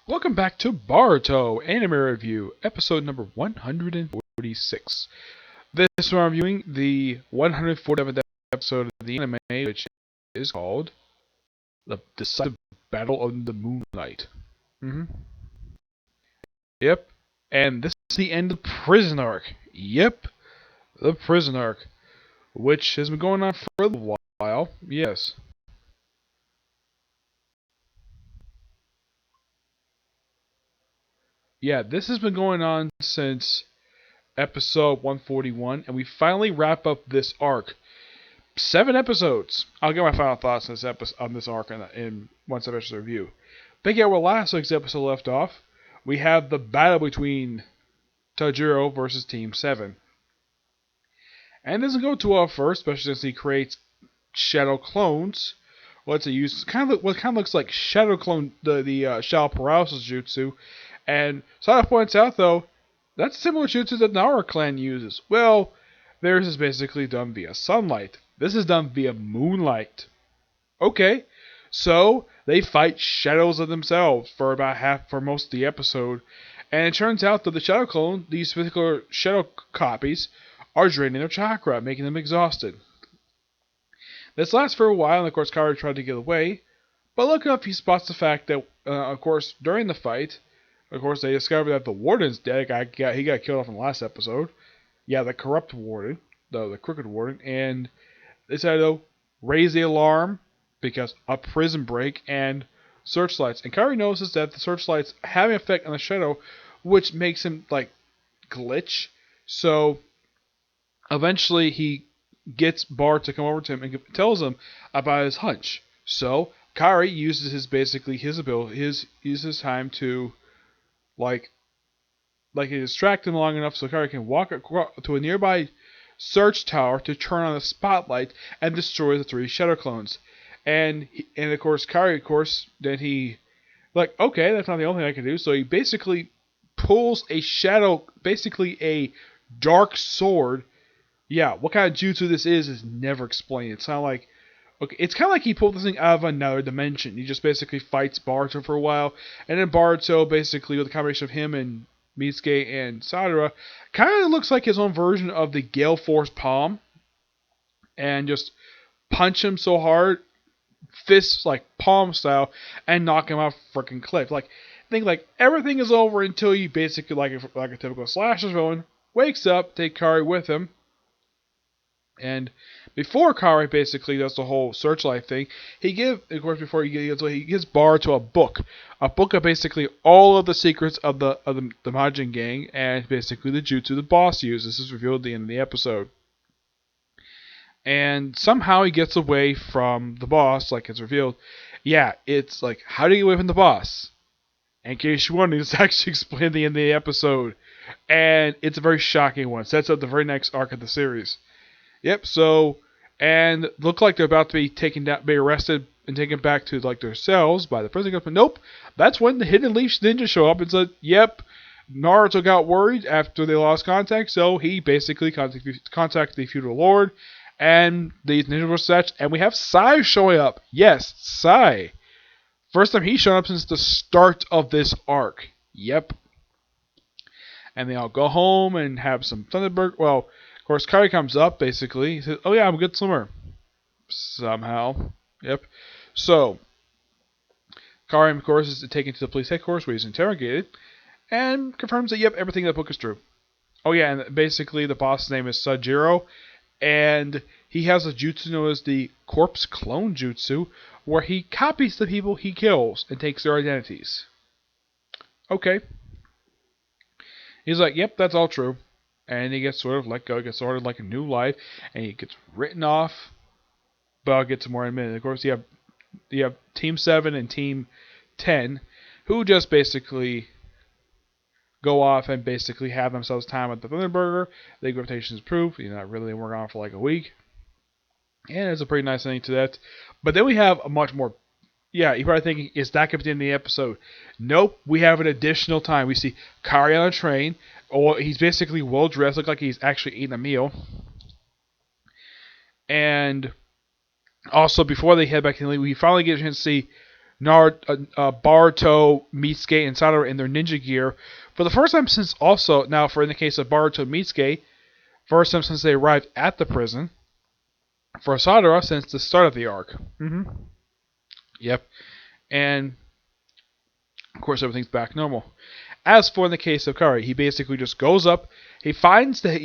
Welcome back to Boruto Anime Review, episode number 146. This is where I'm reviewing the 147th episode of the anime, which is called The Decisive Battle of the Moonlight. hmm Yep. And this is the end of the prison arc. Yep. The prison arc, which has been going on for a while. Yes. Yeah, this has been going on since episode 141, and we finally wrap up this arc. 7 episodes. I'll get my final thoughts on this arc in once I finish the review. But yeah, where last week's episode left off, we have the battle between Tajiro versus Team 7. And it doesn't go too well first, especially since he creates shadow clones. What's it use? What kind of looks like shadow clone, the shadow paralysis jutsu. And Sada points out, though, that's similar jutsu that Naruto clan uses. Well, theirs is basically done via sunlight. This is done via moonlight. Okay, so they fight shadows of themselves for most of the episode, and it turns out that the shadow clone, these particular shadow copies, are draining their chakra, making them exhausted. This lasts for a while, and of course Kaori tried to get away, but look up, he spots the fact that, of course, during the fight, of course, they discover that the warden's dead. He got killed off in the last episode. Yeah, the corrupt warden, the crooked warden, and they decided to raise the alarm because a prison break and searchlights. And Kaori notices that the searchlights have an effect on the shadow, which makes him glitch. So eventually he gets Bart to come over to him and tells him about his hunch. So Kaori uses his ability, his time to like distract him long enough so Kaori can walk to a nearby search tower to turn on the spotlight and destroy the 3 shadow clones. And of course Kaori, then he okay, that's not the only thing I can do. So he basically pulls basically a dark sword. Yeah, what kind of jutsu this is never explained. It's not like it's kind of like he pulled this thing out of another dimension. He just basically fights Boruto for a while, and then Boruto, basically with a combination of him and Mitsuke and Sadara, kind of looks like his own version of the Gale Force Palm, and just punch him so hard, fists palm style, and knock him off a freaking cliff. Think everything is over until you basically like a typical slasher villain wakes up, take Kaori with him. And before Kaori basically does the whole searchlight thing, he gives Boruto a book of basically all of the secrets of the Majin gang and basically the jutsu the boss uses. This is revealed at the end of the episode. And somehow he gets away from the boss, like it's revealed. Yeah, it's how do you get away from the boss? In case you wonder, it's actually explained at the end of the episode. And it's a very shocking one. It sets up the very next arc of the series. Yep, so, and look like they're about to be arrested and taken back to their cells by the prison guards, but nope, that's when the Hidden Leaf ninjas show up and said, yep, Naruto got worried after they lost contact, so he basically contacted the feudal lord, and these ninjas were such, and we have Sai showing up. Yes, Sai. First time he's shown up since the start of this arc. Yep. And they all go home and have some Thunderbird, well, of course, Kaori comes up, basically. He says, oh yeah, I'm a good swimmer. Somehow. Yep. So, Kaori, of course, is taken to the police headquarters where he's interrogated and confirms that, yep, everything in the book is true. Oh yeah, and basically the boss's name is Sajiro, and he has a jutsu known as the Corpse Clone Jutsu, where he copies the people he kills and takes their identities. Okay. He's like, yep, that's all true. And he gets sort of let go, gets started a new life, and he gets written off. But I'll get to more in a minute. Of course, you have Team 7 and Team 10, who just basically go off and basically have themselves time at the Thunderburger. The reputation is proof. Not really, they work on for a week. And it's a pretty nice ending to that. But then we have a much more... Yeah, you're probably thinking, is that going to be the end of the episode? Nope, we have an additional time. We see Kaori on a train. Or he's basically well dressed, look like he's actually eating a meal. And also, before they head back to the league, we finally get a chance to see Boruto, Mitsuki, and Satoru in their ninja gear for the first time since also, now for in the case of Boruto and Mitsuki, first time since they arrived at the prison. For Satoru, since the start of the arc. Yep. And, of course, everything's back normal. As for in the case of Kari, he basically just goes up, he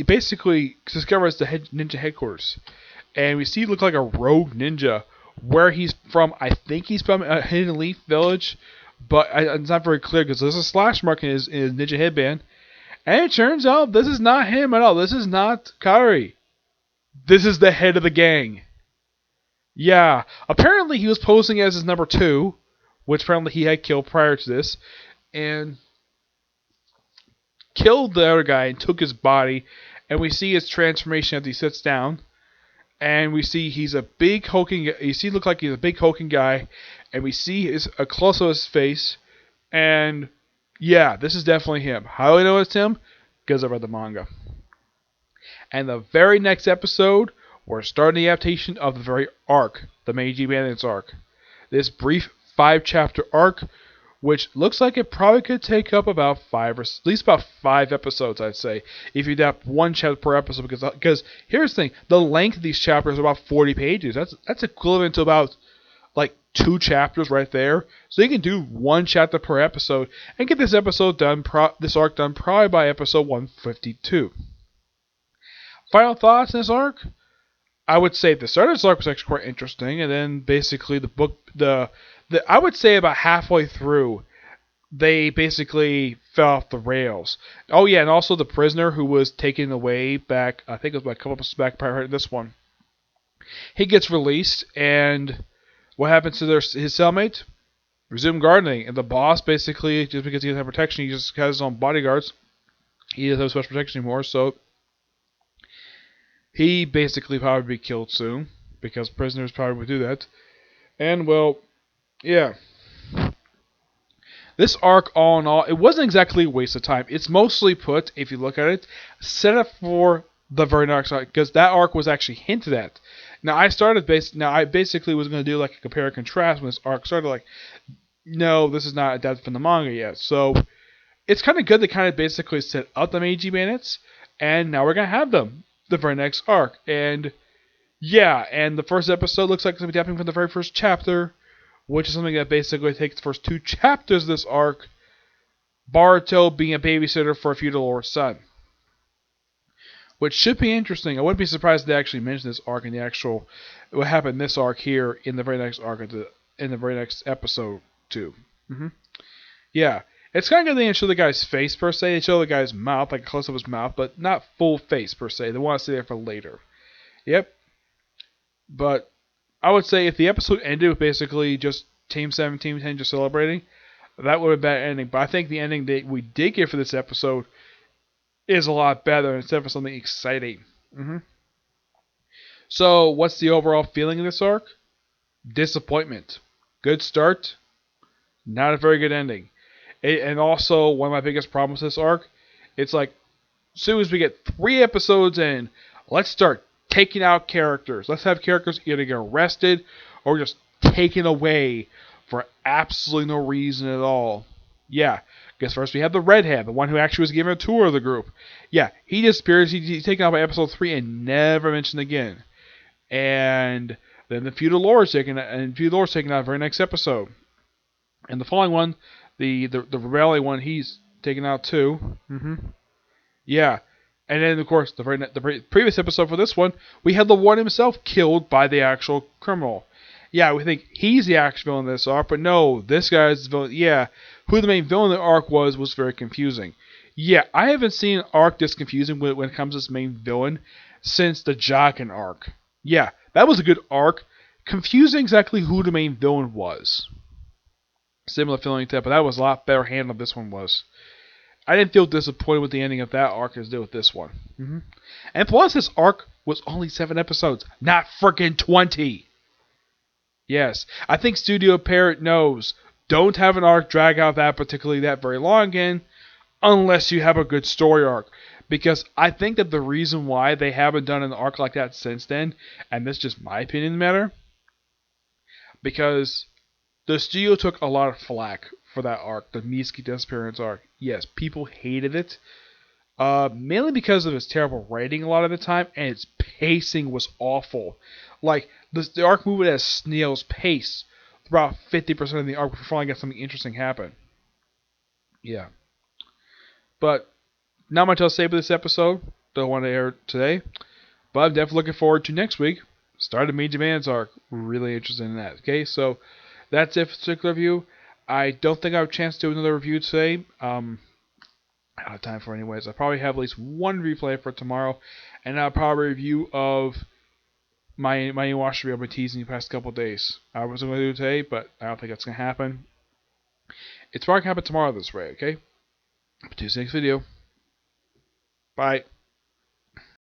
basically discovers the ninja headquarters. And we see it look like a rogue ninja. Where he's from, I think he's from a Hidden Leaf village, but it's not very clear because there's a slash mark in his ninja headband. And it turns out this is not him at all. This is not Kari. This is the head of the gang. Yeah, apparently he was posing as his number 2, which apparently he had killed prior to this, and killed the other guy and took his body, and we see his transformation as he sits down, and we see he's a big hulking, look like he's a big hulking guy, and we see a close of his face, and yeah, this is definitely him. How do I know it's him? Because I read the manga. And the very next episode, we're starting the adaptation of the very arc, the Meiji Bandits arc. This brief 5-chapter arc, which looks like it probably could take up about at least about 5 episodes, I'd say, if you adapt 1 chapter per episode. Because here's the thing, the length of these chapters are about 40 pages. That's equivalent to about like 2 chapters right there. So you can do 1 chapter per episode and get this episode done, this arc done probably by episode 152. Final thoughts on this arc? I would say the start of this arc was actually quite interesting, and then basically the book, I would say about halfway through, they basically fell off the rails. Oh yeah, and also the prisoner who was taken away back, I think it was like a couple episodes back prior to this one. He gets released, and what happens to his cellmate? Resume gardening, and the boss basically, just because he doesn't have protection, he just has his own bodyguards. He doesn't have special protection anymore, so he basically probably be killed soon, because prisoners probably would do that. And, well, yeah. This arc, all in all, it wasn't exactly a waste of time. It's mostly put, if you look at it, set up for the very next arc, because that arc was actually hinted at. Now, I basically was going to do like a compare and contrast when this arc started, like, no, this is not adapted from the manga yet. So, it's kind of good to kind of basically set up the Meiji Bandits, and now we're going to have them. The very next arc. And yeah, and the first episode looks like it's going to be adapting from the very first chapter, which is something that basically takes the first 2 chapters of this arc, Boruto being a babysitter for a feudal lord's son. Which should be interesting. I wouldn't be surprised if they actually mention this arc in the actual, what happened in this arc here in the very next arc, in the very next episode too. Yeah. It's kind of good they didn't show the guy's face, per se. They show the guy's mouth, like a close-up of his mouth, but not full face, per se. They want to stay there for later. Yep. But I would say if the episode ended with basically just Team 7, Team 10 just celebrating, that would have been a bad ending. But I think the ending that we did get for this episode is a lot better instead of something exciting. So, what's the overall feeling of this arc? Disappointment. Good start. Not a very good ending. And also, one of my biggest problems with this arc, it's like, as soon as we get 3 episodes in, let's start taking out characters. Let's have characters either get arrested or just taken away for absolutely no reason at all. Yeah, because first we have the redhead, the one who actually was given a tour of the group. Yeah, he disappears, he's taken out by episode 3 and never mentioned again. And then the feudal lord is taken out in the very next episode. And the following one, the rebellion one, he's taken out too. Yeah. And then, of course, the previous episode for this one, we had the one himself killed by the actual criminal. Yeah, we think he's the actual villain of this arc, but no, this guy's the villain. Yeah, who the main villain of the arc was very confusing. Yeah, I haven't seen an arc this confusing when it comes to this main villain since the Jaken arc. Yeah, that was a good arc. Confusing exactly who the main villain was. Similar feeling to that, but that was a lot better handled than this one was. I didn't feel disappointed with the ending of that arc as I did with this one. And plus, this arc was only 7 episodes, not freaking 20. Yes, I think Studio Parrot knows. Don't have an arc drag out that very long again, unless you have a good story arc. Because I think that the reason why they haven't done an arc like that since then, and this is just my opinion in the matter, because The studio took a lot of flack for that arc, the Mitsuki disappearance arc. Yes, people hated it. Mainly because of its terrible writing a lot of the time, and its pacing was awful. Like, the arc moved at a snail's pace throughout 50% of the arc before finally got something interesting happen. Yeah. But, not much else to say about this episode. Don't want to air today. But I'm definitely looking forward to next week. Start of Major Man's arc. Really interested in that. Okay, so that's it for this particular review. I don't think I have a chance to do another review today. Out of time for anyways. I'll probably have at least one replay for tomorrow, and I'll probably review of my watch review I've been teasing the past couple of days. I was going to do it today, but I don't think that's going to happen. It's probably going to happen tomorrow this way, okay? Tuesday next video. Bye.